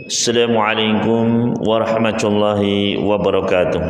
Assalamualaikum warahmatullahi wabarakatuh.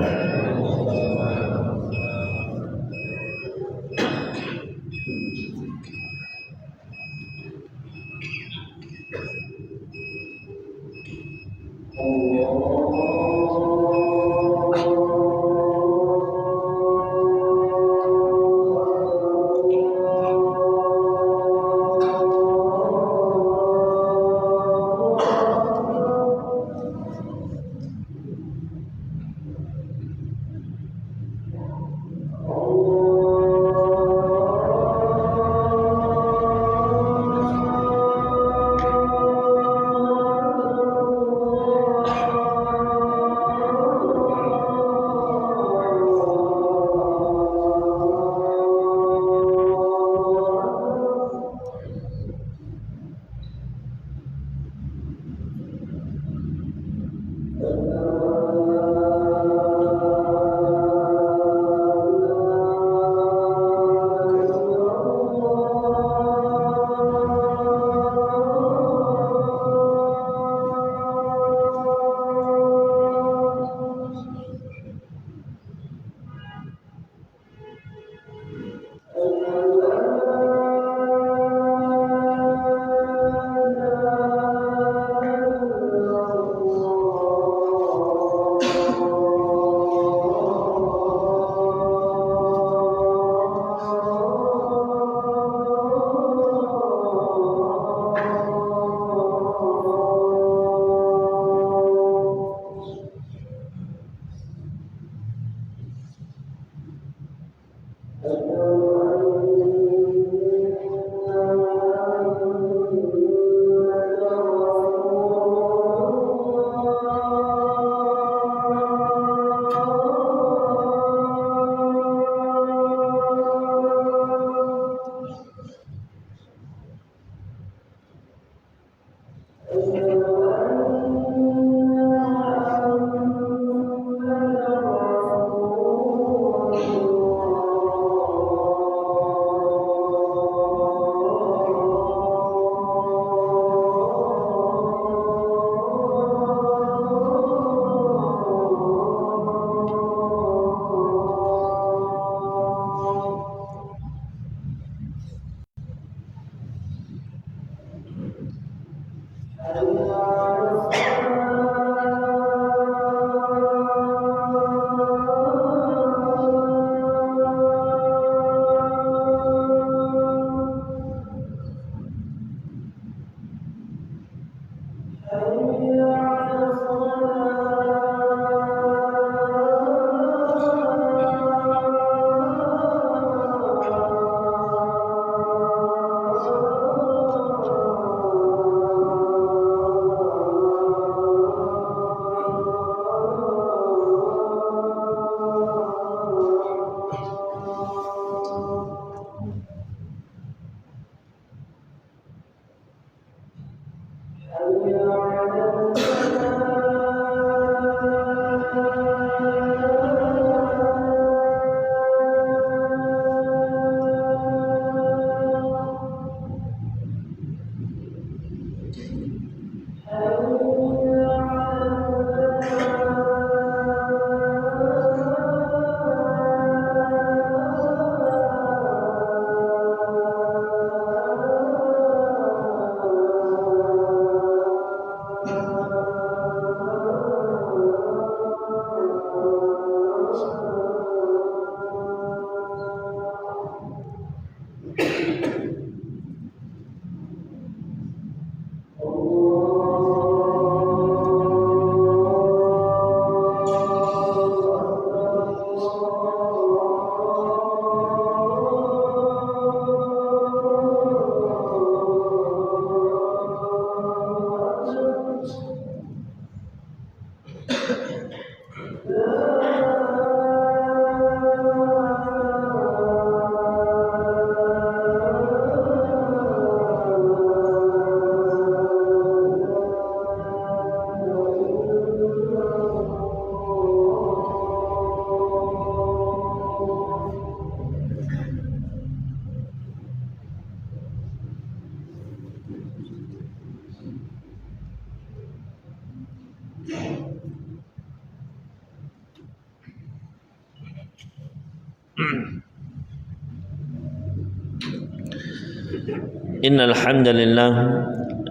Innal hamdalillah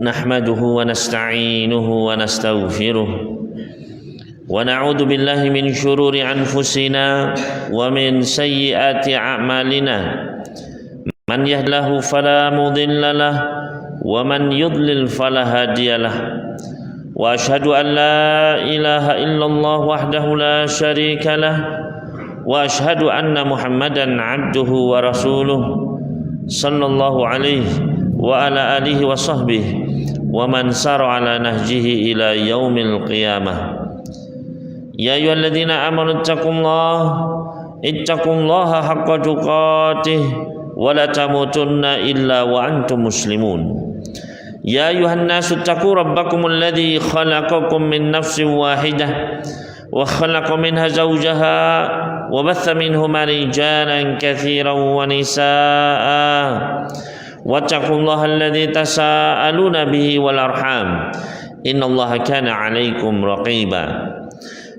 nahmaduhu wa nasta'inuhu wa nastaghfiruh wa na'udzu billahi min syururi anfusina wa min sayyiati a'malina. Man yahdihillahu fala mudilla lahu wa man yudlil fala hadiya lahu. Wa asyhadu an la ilaha illallah wahdahu la syarika lah wa asyhadu anna Muhammadan abduhu wa rasuluh sallallahu alaihi wa ala alihi wa sahbihi wa man sara ala nahjihi ila yaumil qiyamah. Ya ayyuhalladzina amanu ittaqullaha haqqa tuqatih wa la tamutunna illa wa antum muslimun. Ya ayuhan nasu taqu rabbakumul ladzi khalaqakum min nafsin wahidah wa khalaqa minha zawjaha wa batha minhuma rijalan katsiran wa nisaa wattaqullaha alladzi tasaaluna bihi wal arham innallaha kana 'alaikum raqiba.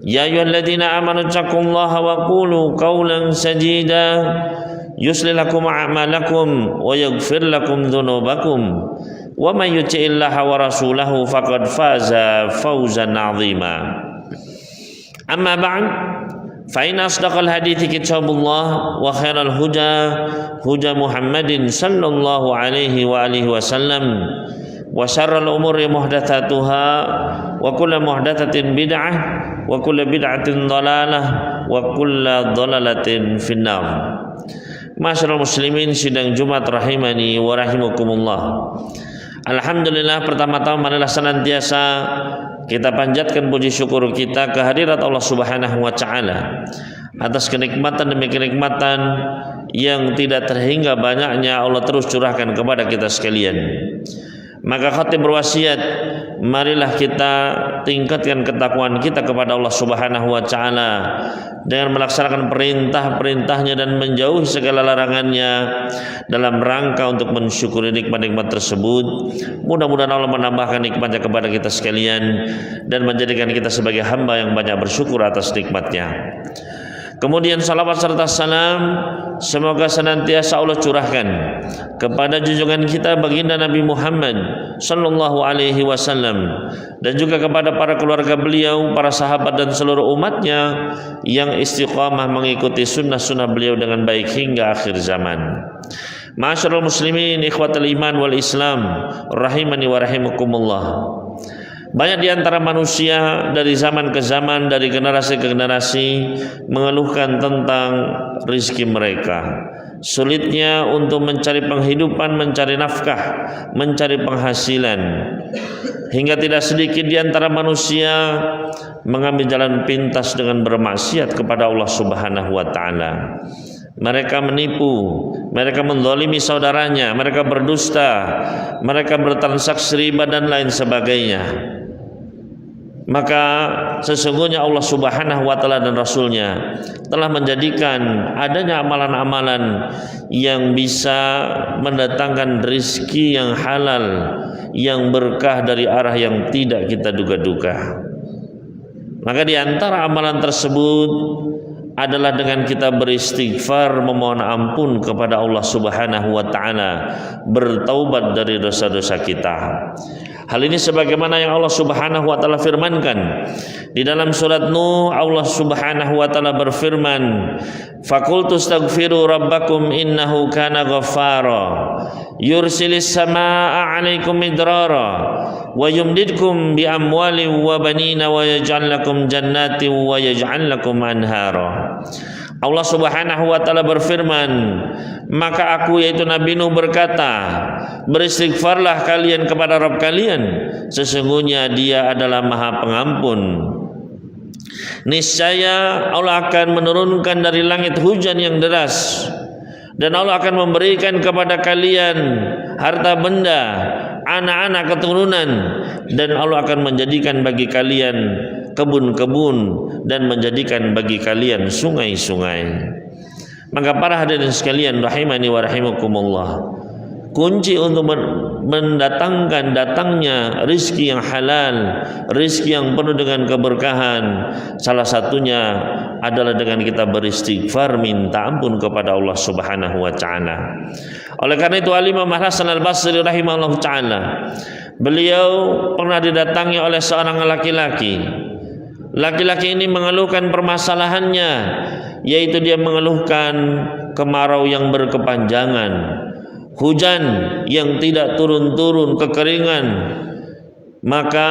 Ya ayyuhalladzina amanu taqullaha wa qulu qawlan sadida yuslih lakum a'malakum wa yaghfir lakum dhunubakum wa may yuti'illaha wa rasulahu faqad faza fawzan 'azima. Amma ba'd, fa inna asdaqal hadithi kitabullah wa khairal huda Muhammadin sallallahu alaihi wa alihi wasallam wa syarrul umuri muhdatsatuha wa kullu muhdatsatin bid'ah wa kullu bid'atin dhalalah wa kullu dhalalatin finnar. Masyarul muslimin sidang Jumat rahimani wa rahimakumullah. Alhamdulillah, pertama-tama marilah senantiasa kita panjatkan puji syukur kita kehadirat Allah Subhanahu wa taala atas kenikmatan demi kenikmatan yang tidak terhingga banyaknya Allah terus curahkan kepada kita sekalian. Maka khatib berwasiat, marilah kita tingkatkan ketakwaan kita kepada Allah Subhanahu wa taala dengan melaksanakan perintah-perintahnya dan menjauhi segala larangannya dalam rangka untuk mensyukuri nikmat-nikmat tersebut. Mudah-mudahan Allah menambahkan nikmatnya kepada kita sekalian dan menjadikan kita sebagai hamba yang banyak bersyukur atas nikmatnya. Kemudian salawat serta salam semoga senantiasa Allah curahkan kepada junjungan kita baginda Nabi Muhammad sallallahu alaihi wasallam dan juga kepada para keluarga beliau, para sahabat dan seluruh umatnya yang istiqamah mengikuti sunnah-sunnah beliau dengan baik hingga akhir zaman. Ma'asyiral muslimin, ikhwatal iman wal Islam, rahimani wa rahimakumullah. Banyak di antara manusia dari zaman ke zaman, dari generasi ke generasi mengeluhkan tentang rizki mereka, sulitnya untuk mencari penghidupan, mencari nafkah, mencari penghasilan, hingga tidak sedikit di antara manusia mengambil jalan pintas dengan bermaksiat kepada Allah Subhanahu wa taala. Mereka menipu, mereka menzalimi saudaranya, mereka berdusta, mereka bertransaksi riba dan lain sebagainya. Maka sesungguhnya Allah Subhanahu wa taala dan Rasulnya telah menjadikan adanya amalan-amalan yang bisa mendatangkan rizki yang halal, yang berkah dari arah yang tidak kita duga-duga. Maka di antara amalan tersebut adalah dengan kita beristighfar, memohon ampun kepada Allah Subhanahu wa taala, bertaubat dari dosa-dosa kita. Hal ini sebagaimana yang Allah Subhanahu wa taala firmankan di dalam surat Nuh. Allah Subhanahu wa taala berfirman, "Faqultu astaghfiru rabbakum innahu kana ghaffara yursilis samaa'a 'alaikum midrara wa yumdidkum bi amwalin wa banina wa yaj'al lakum jannatin wa yaj'al lakum anhara." Allah Subhanahu wa taala berfirman, maka aku yaitu Nabi Nuh berkata, beristighfarlah kalian kepada Rabb kalian, sesungguhnya Dia adalah Maha Pengampun. Niscaya Allah akan menurunkan dari langit hujan yang deras, dan Allah akan memberikan kepada kalian harta benda, anak-anak keturunan, dan Allah akan menjadikan bagi kalian kebun-kebun dan menjadikan bagi kalian sungai-sungai. Maka para hadirin sekalian rahimani wa rahimakumullah, kunci untuk mendatangkan datangnya rizki yang halal, rizki yang penuh dengan keberkahan, salah satunya adalah dengan kita beristighfar, minta ampun kepada Allah Subhanahu wa taala. Oleh karena itu Al-Imam Hasan Al-Basri rahimahullah taala, beliau pernah didatangi oleh seorang laki-laki. Laki-laki ini mengeluhkan permasalahannya, yaitu dia mengeluhkan kemarau yang berkepanjangan, hujan yang tidak turun-turun, kekeringan. Maka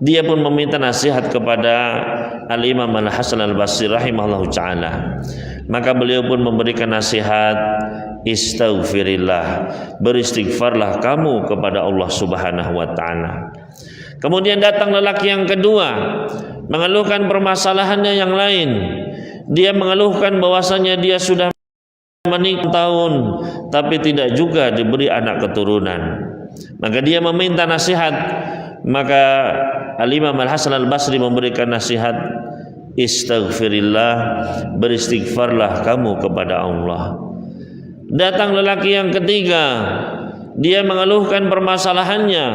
dia pun meminta nasihat kepada Al-Imam Al-Hasan Al-Basri rahimahullah ta'ala. Maka beliau pun memberikan nasihat, istaghfirillah, beristighfarlah kamu kepada Allah Subhanahu wa ta'ala. Kemudian datang lelaki yang kedua, mengeluhkan permasalahannya yang lain. Dia mengeluhkan bahwasanya dia sudah menikah tahun tapi tidak juga diberi anak keturunan. Maka dia meminta nasihat. Maka Al-Imam Al-Hasan Al-Basri memberikan nasihat, istaghfirillah, beristighfarlah kamu kepada Allah. Datang lelaki yang ketiga, dia mengeluhkan permasalahannya,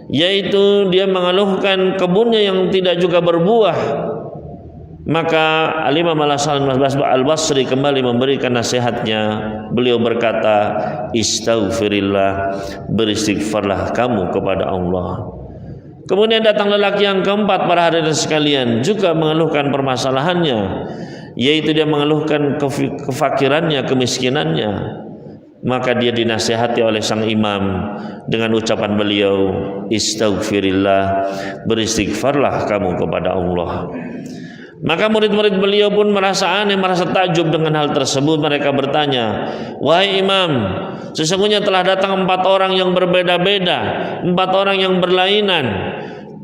yaitu dia mengeluhkan kebunnya yang tidak juga berbuah. Maka Al-Imam Al-Hasan Al-Basri kembali memberikan nasihatnya. Beliau berkata, istaghfirillah, beristighfarlah kamu kepada Allah. Kemudian datang lelaki yang keempat, para hadirin sekalian, juga mengeluhkan permasalahannya, yaitu dia mengeluhkan kefakirannya, kemiskinannya. Maka dia dinasihati oleh sang imam dengan ucapan beliau, istaghfirillah, beristighfarlah kamu kepada Allah. Maka murid-murid beliau pun merasa aneh, merasa takjub dengan hal tersebut. Mereka bertanya, wahai imam, sesungguhnya telah datang 4 orang yang berbeda-beda, 4 orang yang berlainan,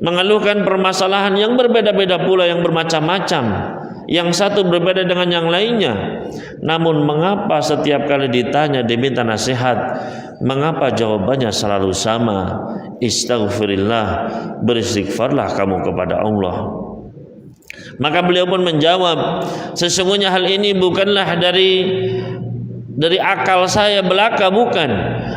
mengeluhkan permasalahan yang berbeda-beda pula, yang bermacam-macam. Yang satu berbeda dengan yang lainnya. Namun mengapa setiap kali ditanya, diminta nasihat, mengapa jawabannya selalu sama? Istaghfirillah, beristighfarlah kamu kepada Allah. Maka beliau pun menjawab, sesungguhnya hal ini bukanlah dari akal saya belaka, bukan.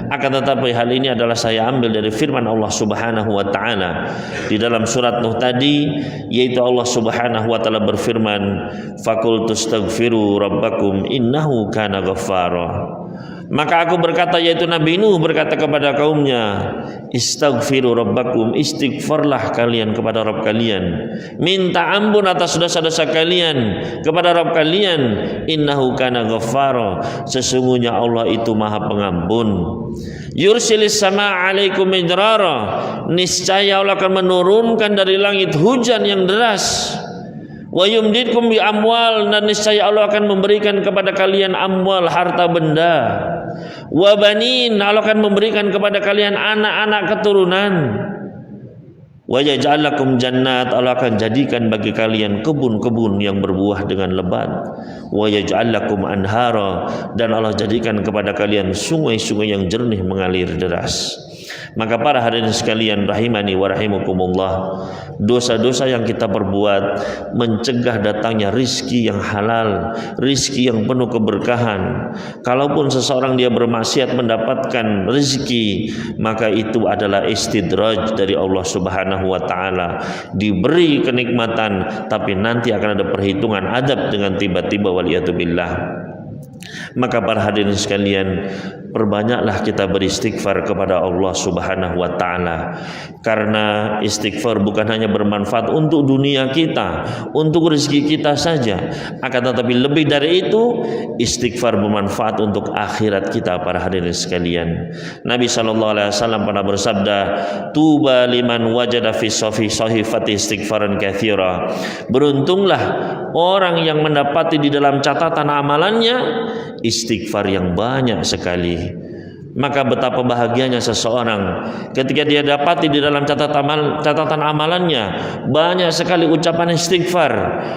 Akan tetapi hal ini adalah saya ambil dari firman Allah Subhanahu wa taala di dalam surat Nuh tadi, yaitu Allah Subhanahu wa taala berfirman, faqul tastaghfiru rabbakum innahu kana ghaffara. Maka aku berkata, yaitu Nabi Nuh berkata kepada kaumnya, istaghfiru rabbakum, istighfarlah kalian kepada Rabb kalian, minta ampun atas dosa-dosa kalian kepada Rabb kalian, innahu kana ghaffara, sesungguhnya Allah itu maha pengampun. Yursilis sama alaikum midrara, niscaya Allah akan menurunkan dari langit hujan yang deras. Wa yumdidkum bi amwal, dan niscaya Allah akan memberikan kepada kalian amwal, harta benda. Wa banin, Allah akan memberikan kepada kalian anak-anak keturunan. Wa yaj'al lakum jannat, Allah akan jadikan bagi kalian kebun-kebun yang berbuah dengan lebat. Wa yaj'al lakum anhara, dan Allah jadikan kepada kalian sungai-sungai yang jernih mengalir deras. Maka para hadirin sekalian rahimani wa rahimakumullah, dosa-dosa yang kita perbuat mencegah datangnya rizki yang halal, rizki yang penuh keberkahan. Kalaupun seseorang dia bermaksiat mendapatkan rizki, maka itu adalah istidraj dari Allah Subhanahu wa ta'ala. Diberi kenikmatan, tapi nanti akan ada perhitungan adab dengan tiba-tiba, waliyatubillah. Maka para hadirin sekalian, perbanyaklah kita beristighfar kepada Allah Subhanahu wa ta'ala. Karena istighfar bukan hanya bermanfaat untuk dunia kita, untuk rezeki kita saja, akan tetapi lebih dari itu, istighfar bermanfaat untuk akhirat kita, para hadirin sekalian. Nabi SAW pernah bersabda, tuba liman wajada fi sahifati istighfaran katsira. Beruntunglah orang yang mendapati di dalam catatan amalannya istighfar yang banyak sekali. Maka betapa bahagianya seseorang ketika dia dapati di dalam catatan amalannya banyak sekali ucapan istighfar.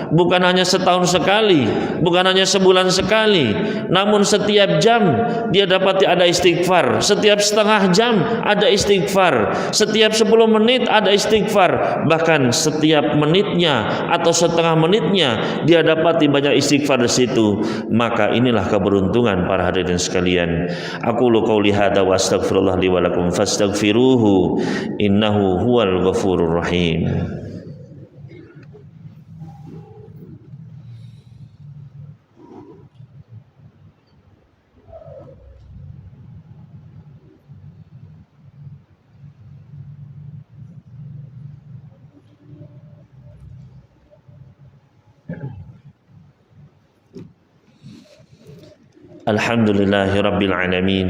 Bukan hanya setahun sekali, bukan hanya sebulan sekali, namun setiap jam dia dapati ada istighfar, setiap setengah jam ada istighfar, setiap 10 menit ada istighfar, bahkan setiap menitnya atau setengah menitnya dia dapati banyak istighfar di situ. Maka inilah keberuntungan para hadirin sekalian. Aku qauli qouli hadza wa astaghfirullah li wa lakum fastaghfiruhu innahu huwal ghafurur rahim. Alhamdulillahi rabbil alamin.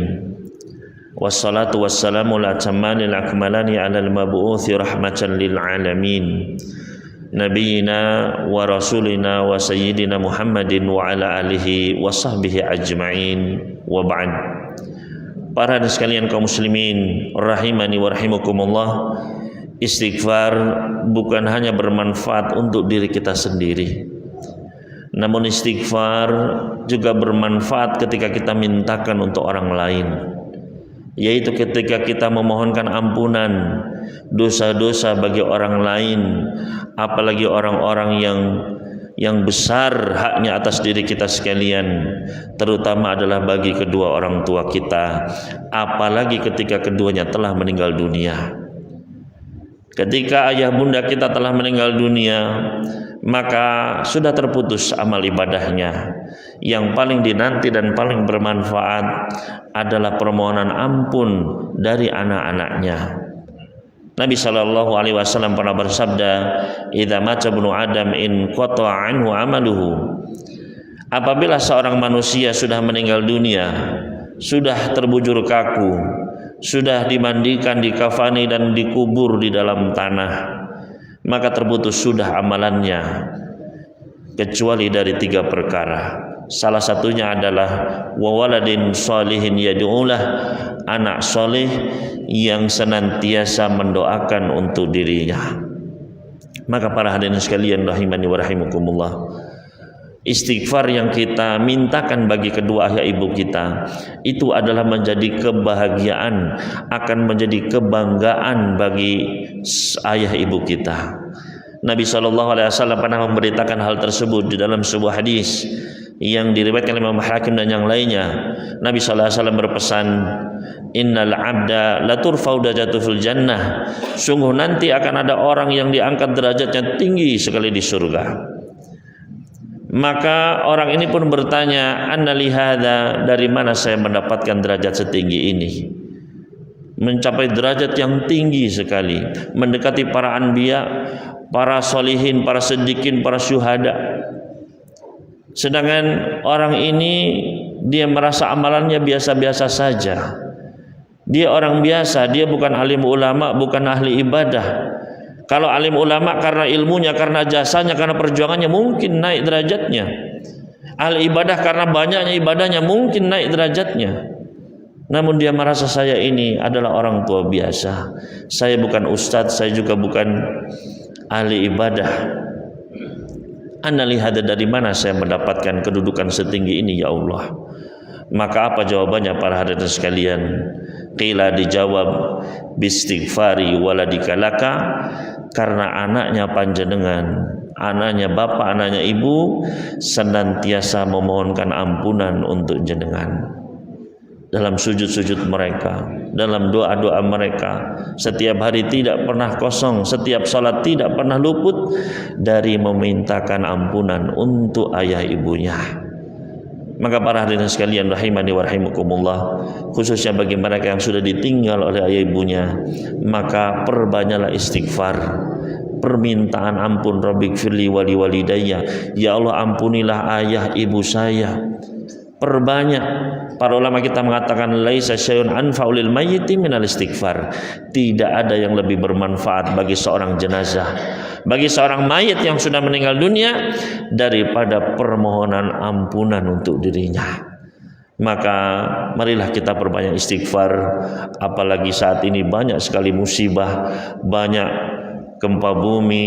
Wassalatu wassalamu ala tamanil akmalani ala al-mab'uthi rahmatan lil alamin. Nabiyyina wa rasulina wa sayyidina Muhammadin wa ala alihi wa sahbihi ajma'in wa ba'd. Para hadirin sekalian kaum muslimin rahimani wa rahimakumullah, istighfar bukan hanya bermanfaat untuk diri kita sendiri, namun istighfar juga bermanfaat ketika kita mintakan untuk orang lain, yaitu ketika kita memohonkan ampunan dosa-dosa bagi orang lain, apalagi orang-orang yang besar haknya atas diri kita sekalian, terutama adalah bagi kedua orang tua kita, apalagi ketika keduanya telah meninggal dunia. Ketika ayah bunda kita telah meninggal dunia, maka sudah terputus amal ibadahnya. Yang paling dinanti dan paling bermanfaat adalah permohonan ampun dari anak-anaknya. Nabi SAW pernah bersabda, "Idza mata ibnu Adam in qata'a anhu amaluhu." Apabila seorang manusia sudah meninggal dunia, sudah terbujur kaku, sudah dimandikan, dikafani dan dikubur di dalam tanah, maka terputus sudah amalannya, kecuali dari 3 perkara. Salah satunya adalah wawaladin sholihin yad'ulah, anak soleh yang senantiasa mendoakan untuk dirinya. Maka para hadirin sekalian rahimani wa rahimakumullah, istighfar yang kita mintakan bagi kedua ayah ibu kita itu adalah menjadi kebahagiaan, akan menjadi kebanggaan bagi ayah ibu kita. Nabi SAW pernah memberitakan hal tersebut di dalam sebuah hadis yang diriwayatkan oleh Imam Hakim dan yang lainnya. Nabi SAW berpesan, "Innal abda laturfa'u darajatuhu fil jannah." Sungguh nanti akan ada orang yang diangkat derajatnya tinggi sekali di surga. Maka orang ini pun bertanya, "Anna li hadza?" Dari mana saya mendapatkan derajat setinggi ini? Mencapai derajat yang tinggi sekali, mendekati para anbiya, para solihin, para siddiqin, para syuhada. Sedangkan orang ini dia merasa amalannya biasa-biasa saja. Dia orang biasa, dia bukan alim ulama, bukan ahli ibadah. Kalau alim ulama karena ilmunya, karena jasanya, karena perjuangannya mungkin naik derajatnya. Ahli ibadah karena banyaknya ibadahnya mungkin naik derajatnya. Namun dia merasa saya ini adalah orang tua biasa. Saya bukan ustadz, saya juga bukan ahli ibadah. Anna li hadza, dari mana saya mendapatkan kedudukan setinggi ini ya Allah? Maka apa jawabannya para hadirin sekalian? Qila, dijawab, bistighfari waladika laka, karena anaknya panjenengan, anaknya bapak, anaknya ibu senantiasa memohonkan ampunan untuk jenengan. Dalam sujud-sujud mereka, dalam doa-doa mereka, setiap hari tidak pernah kosong, setiap salat tidak pernah luput dari memintakan ampunan untuk ayah ibunya. Maka para hadirin sekalian rahimani wa rahimakumullah, khususnya bagi mereka yang sudah ditinggal oleh ayah ibunya, maka perbanyaklah istighfar, permintaan ampun. Rabbighfirli wa liwalidayya, ya Allah ampunilah ayah ibu saya. Perbanyak. Para ulama kita mengatakan laisa syai'un anfa'u lil mayyiti minal istighfar. Tidak ada yang lebih bermanfaat bagi seorang jenazah, bagi seorang mayit yang sudah meninggal dunia, daripada permohonan ampunan untuk dirinya. Maka marilah kita perbanyak istighfar, apalagi saat ini banyak sekali musibah, banyak gempa bumi,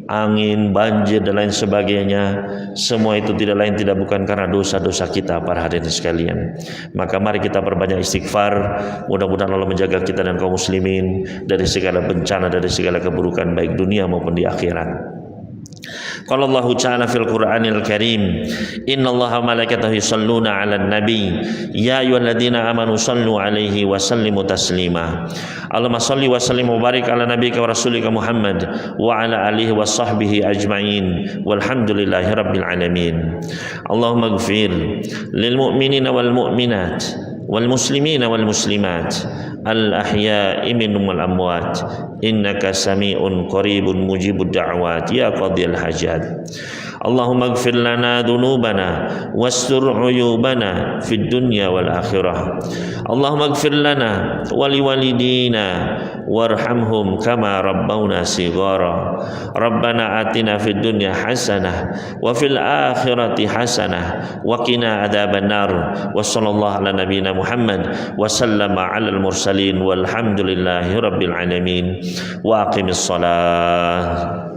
angin, banjir dan lain sebagainya. Semua itu tidak lain tidak bukan karena dosa-dosa kita para hadirin sekalian. Maka mari kita perbanyak istighfar. Mudah-mudahan Allah menjaga kita dan kaum muslimin dari segala bencana, dari segala keburukan baik dunia maupun di akhirat. Qala Allah Ta'ala fil Qur'anil Karim, innallaha wa malaikatahu yusholluna 'alan nabi ya ayyuhalladzina amanu shallu 'alaihi wa sallimu taslima. Allahumma shalli wa sallim wa barik ala nabiyyika wa rasulika Muhammad wa ala alihi wa sahbihi ajma'in walhamdulillahi rabbil alamin. Allahumma ighfir lil mu'minina wal mu'minat wal muslimina wal muslimat al ahya'i minhum wal amwat innaka sami'un qaribun mujibud da'wat ya qadhiyal hajat. Allahumma ighfir lana dhunubana wastur 'uyubana fid dunya wal akhirah. Allahumma ighfir lana wa liwalidina warhamhum kama rabbawna shighara. Rabbana atina fid dunya hasanah wa fil akhirati hasanah wa qina adzabannar. Wa sallallahu ala nabiyyina Muhammad wa sallama 'alal mursalin walhamdulillahi rabbil alamin. Wa aqimis shalah.